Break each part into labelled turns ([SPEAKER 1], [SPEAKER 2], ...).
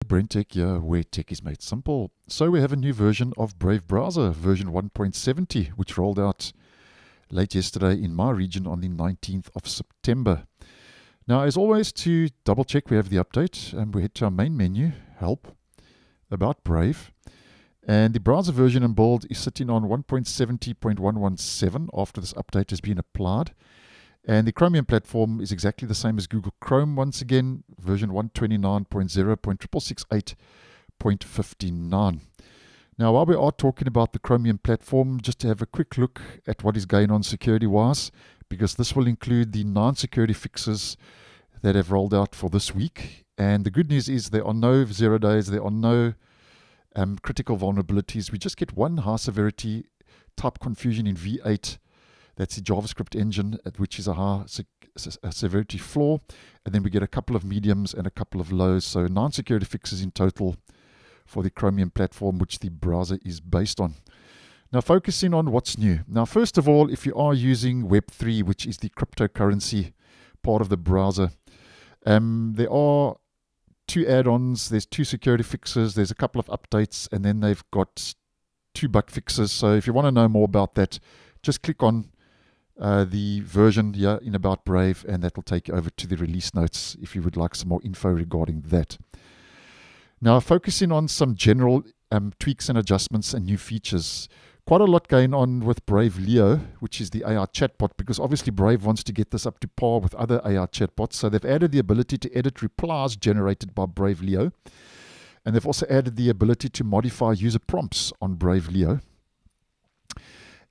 [SPEAKER 1] BrenTech here, where tech is made simple. So we have a new version of Brave browser, version 1.70, which rolled out late yesterday in my region on the 19th of September. Now, as always, to double check we have the update, and we head to our main menu, Help, About Brave. And the browser version and build is sitting on 1.70.117 after this update has been applied. And the Chromium platform is exactly the same as Google Chrome once again, version 129.0.666.59. Now, while we are talking about the Chromium platform, just to have a quick look at what is going on security-wise, because this will include the 9 security fixes that have rolled out for this week. And the good news is there are no 0 days, there are no critical vulnerabilities. We just get one high-severity type confusion in V8. That's the JavaScript engine, which is a high severity flaw. And then we get a couple of mediums and a couple of lows. So 9 security fixes in total for the Chromium platform, which the browser is based on. Now, focusing on what's new. Now, first of all, if you are using Web3, which is the cryptocurrency part of the browser, there are 2 add-ons. There's 2 security fixes. There's a couple of updates. And then they've got 2 bug fixes. So if you want to know more about that, just click on the version here in About Brave, and that will take you over to the release notes if you would like some more info regarding that. Now, focusing on some general tweaks and adjustments and new features. Quite a lot going on with Brave Leo, which is the AI chatbot, because obviously Brave wants to get this up to par with other AI chatbots. So they've added the ability to edit replies generated by Brave Leo. And they've also added the ability to modify user prompts on Brave Leo.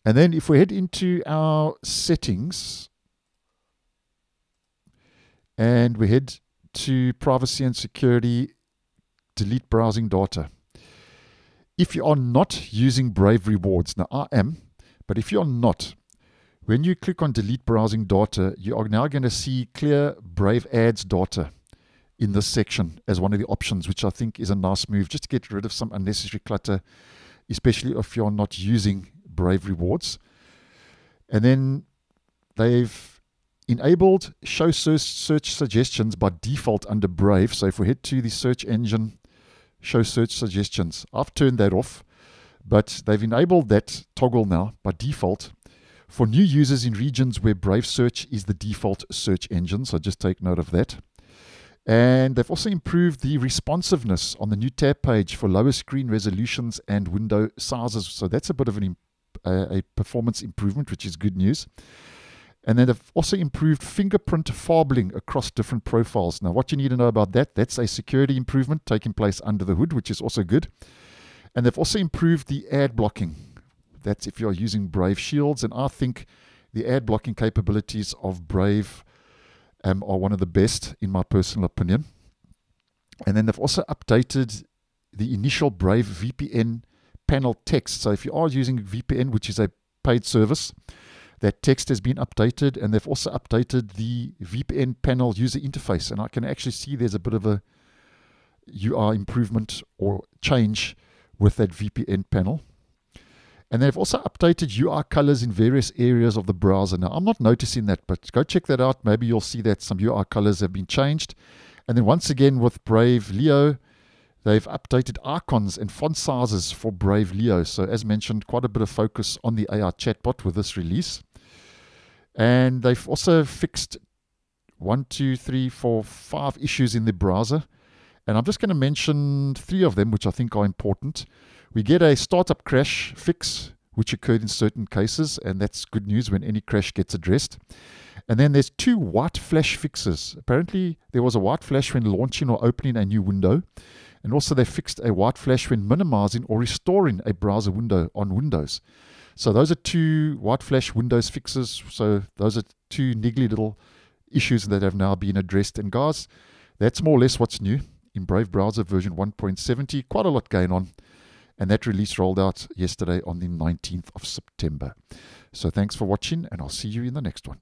[SPEAKER 1] And then if we head into our settings and we head to privacy and security, delete browsing data. If you are not using Brave rewards, now I am, but if you're not, when you click on delete browsing data, you are now going to see clear Brave ads data in this section as one of the options, which I think is a nice move just to get rid of some unnecessary clutter, especially if you're not using Brave rewards. And then they've enabled show search suggestions by default under Brave. So if we head to the search engine, show search suggestions, I've turned that off, but they've enabled that toggle now by default for new users in regions where Brave search is the default search engine. So just take note of that. And they've also improved the responsiveness on the new tab page for lower screen resolutions and window sizes. So that's a bit of a performance improvement, which is good news. And then they've also improved fingerprint farbling across different profiles. Now, what you need to know about that, that's a security improvement taking place under the hood, which is also good. And they've also improved the ad blocking. That's if you're using Brave Shields. And I think the ad blocking capabilities of Brave are one of the best, in my personal opinion. And then they've also updated the initial Brave VPN panel text. So if you are using VPN, which is a paid service, that text has been updated, and they've also updated the VPN panel user interface. And I can actually see there's a bit of a UI improvement or change with that VPN panel. And they've also updated UI colors in various areas of the browser. Now, I'm not noticing that, but go check that out. Maybe you'll see that some UI colors have been changed. And then once again with Brave Leo, they've updated icons and font sizes for Brave Leo. So as mentioned, quite a bit of focus on the AI chatbot with this release. And they've also fixed 5 issues in the browser. And I'm just going to mention 3 of them, which I think are important. We get a startup crash fix, which occurred in certain cases, and that's good news when any crash gets addressed. And then there's 2 white flash fixes. Apparently, there was a white flash when launching or opening a new window. And also they fixed a white flash when minimizing or restoring a browser window on Windows. So those are 2 white flash Windows fixes. So those are 2 niggly little issues that have now been addressed. And guys, that's more or less what's new in Brave browser version 1.70. Quite a lot going on. And that release rolled out yesterday on the 19th of September. So thanks for watching, and I'll see you in the next one.